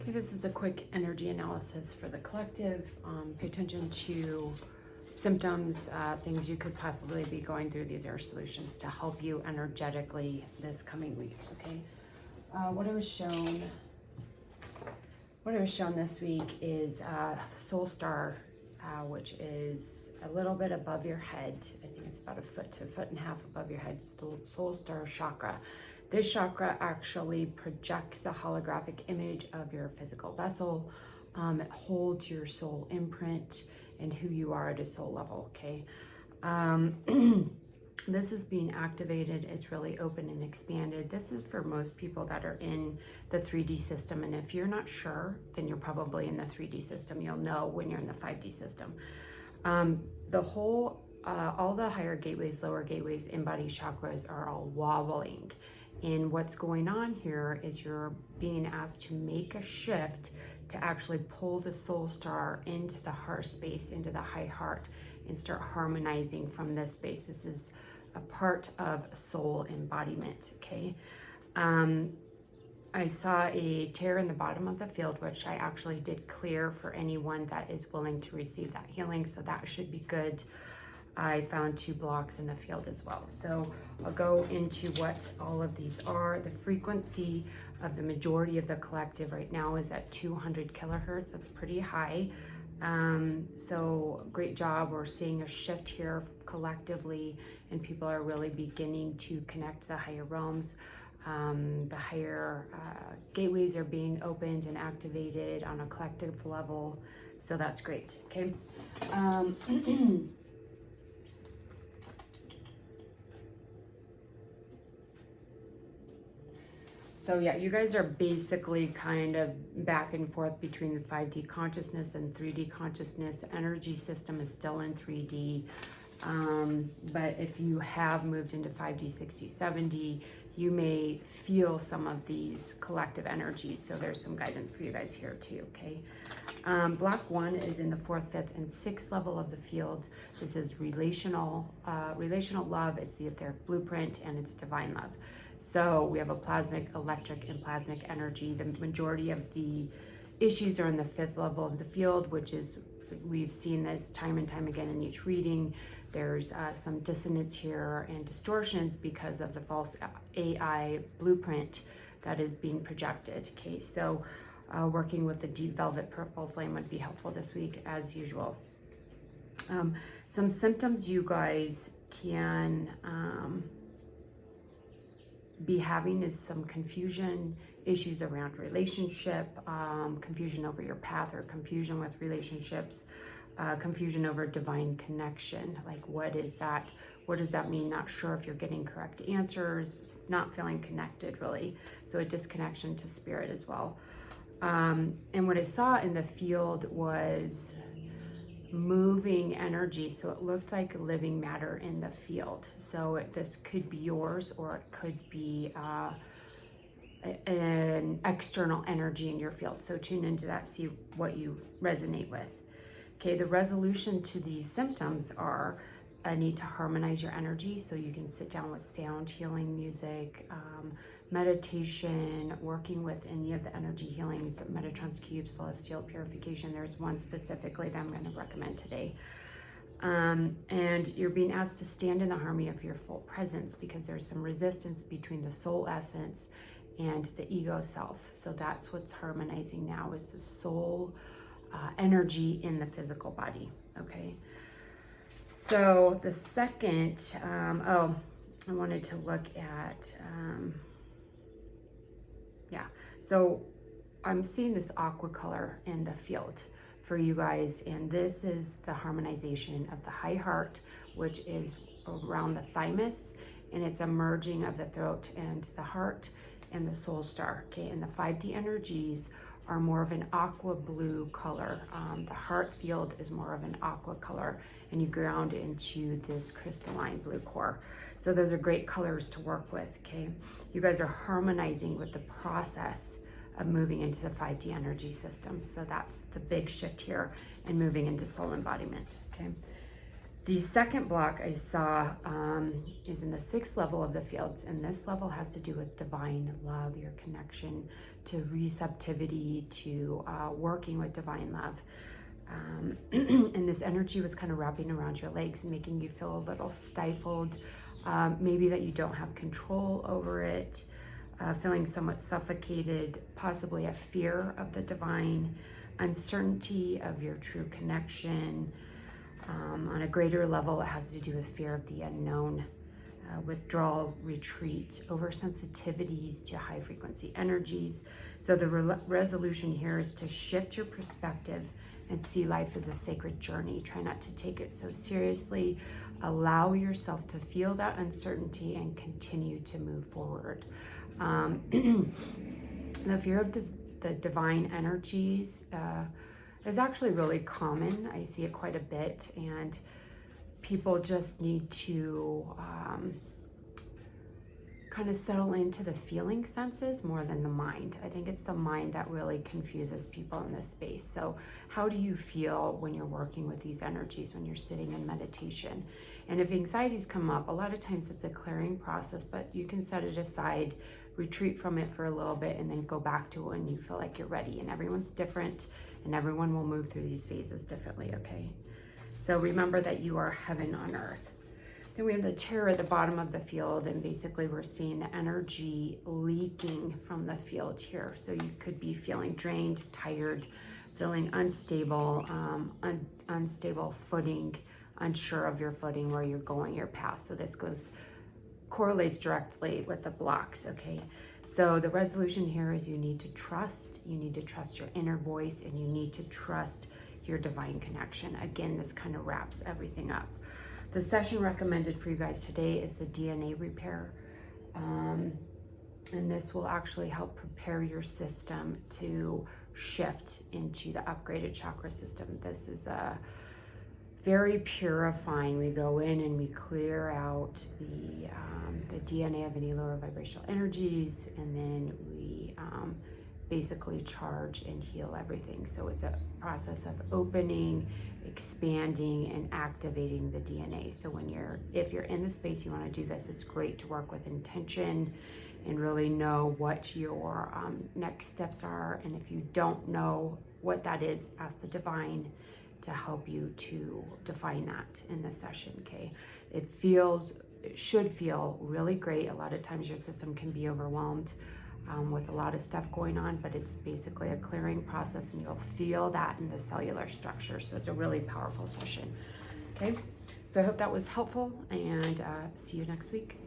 Okay, this is a quick energy analysis for the collective. Pay attention to symptoms, things you could possibly be going through. These are solutions to help you energetically this coming week, okay? What I was shown this week is Soul Star, which is a little bit above your head. I think it's about a foot to a foot and a half above your head. Soul Star chakra. This chakra actually projects the holographic image of your physical vessel. It holds your soul imprint and who you are at a soul level, okay? This is being activated. It's really open and expanded. This is for most people that are in the 3D system. And if you're not sure, then you're probably in the 3D system. You'll know when you're in the 5D system. All the higher gateways, lower gateways, in-body chakras are all wobbling. And what's going on here is you're being asked to make a shift to actually pull the soul star into the heart space, into the high heart, and start harmonizing from this space. This is a part of soul embodiment, okay? I saw a tear in the bottom of the field, which I actually did clear for anyone that is willing to receive that healing, so that should be good. I found 2 blocks in the field as well. So I'll go into what all of these are. The frequency of the majority of the collective right now is at 200 kilohertz. That's pretty high. So great job. We're seeing a shift here collectively, and people are really beginning to connect to the higher realms. The higher gateways are being opened and activated on a collective level. So that's great, okay? So yeah, you guys are basically kind of back and forth between the 5D consciousness and 3D consciousness. The energy system is still in 3D. But if you have moved into 5D, 60, 70, you may feel some of these collective energies. So there's some guidance for you guys here too, okay? Block 1 is in the 4th, 5th, and 6th level of the field. This is relational love. It's the etheric blueprint, and it's divine love. So we have a plasmic, electric, and plasmic energy. The majority of the issues are in the 5th level of the field, which is, we've seen this time and time again in each reading. There's some dissonance here and distortions because of the false AI blueprint that is being projected. Okay, so working with the deep velvet purple flame would be helpful this week as usual. Some symptoms you guys can be having is some confusion, issues around relationship, confusion over your path or confusion with relationships, confusion over divine connection. Like, what is that? What does that mean? Not sure if you're getting correct answers, not feeling connected really. So a disconnection to spirit as well. And what I saw in the field was moving energy. So it looked like living matter in the field. So this could be yours, or it could be an external energy in your field. So tune into that, see what you resonate with. Okay, the resolution to these symptoms are a need to harmonize your energy. So you can sit down with sound healing music, meditation, working with any of the energy healings, Metatrons Cube, Celestial Purification. There's one specifically that I'm going to recommend today. And you're being asked to stand in the harmony of your full presence, because there's some resistance between the soul essence and the ego self. So that's what's harmonizing now, is the soul energy in the physical body, okay? So the second, I wanted to look at, so I'm seeing this aqua color in the field for you guys, and this is the harmonization of the high heart, which is around the thymus, and it's a merging of the throat and the heart and the soul star, okay? And the 5D energies are more of an aqua blue color. The heart field is more of an aqua color, and you ground into this crystalline blue core. So those are great colors to work with, okay? You guys are harmonizing with the process of moving into the 5D energy system. So that's the big shift here, and moving into soul embodiment, okay? The second block I saw is in the 6th level of the fields, and this level has to do with divine love, your connection to receptivity, to working with divine love. And this energy was kind of wrapping around your legs, making you feel a little stifled, maybe that you don't have control over it, feeling somewhat suffocated, possibly a fear of the divine, uncertainty of your true connection. On a greater level, it has to do with fear of the unknown, withdrawal, retreat, oversensitivities to high frequency energies. So the resolution here is to shift your perspective and see life as a sacred journey. Try not to take it so seriously. Allow yourself to feel that uncertainty and continue to move forward. The fear of the divine energies is actually really common. I see it quite a bit, and people just need to kind of settle into the feeling senses more than the mind. I think it's the mind that really confuses people in this space. So how do you feel when you're working with these energies, when you're sitting in meditation? And if anxieties come up, a lot of times it's a clearing process, but you can set it aside, retreat from it for a little bit, and then go back to it when you feel like you're ready. And everyone's different, and everyone will move through these phases differently, okay? So remember that you are heaven on earth. Then we have the terror at the bottom of the field, and basically we're seeing the energy leaking from the field here. So you could be feeling drained, tired, feeling unstable, unstable footing, unsure of your footing, where you're going, your path. So this correlates directly with the blocks, okay? So the resolution here is you need to trust your inner voice, and you need to trust your divine connection. Again, this kind of wraps everything up. The session recommended for you guys today is the DNA repair. And this will actually help prepare your system to shift into the upgraded chakra system. This is very purifying. We go in and we clear out the DNA of any lower vibrational energies, and then we basically charge and heal everything. So it's a process of opening, expanding, and activating the DNA. So if you're in the space you want to do this, it's great to work with intention and really know what your next steps are. And if you don't know what that is, ask the divine to help you to define that in the session, okay? It should feel really great. A lot of times your system can be overwhelmed with a lot of stuff going on, but it's basically a clearing process, and you'll feel that in the cellular structure. So it's a really powerful session, okay? So I hope that was helpful, and see you next week.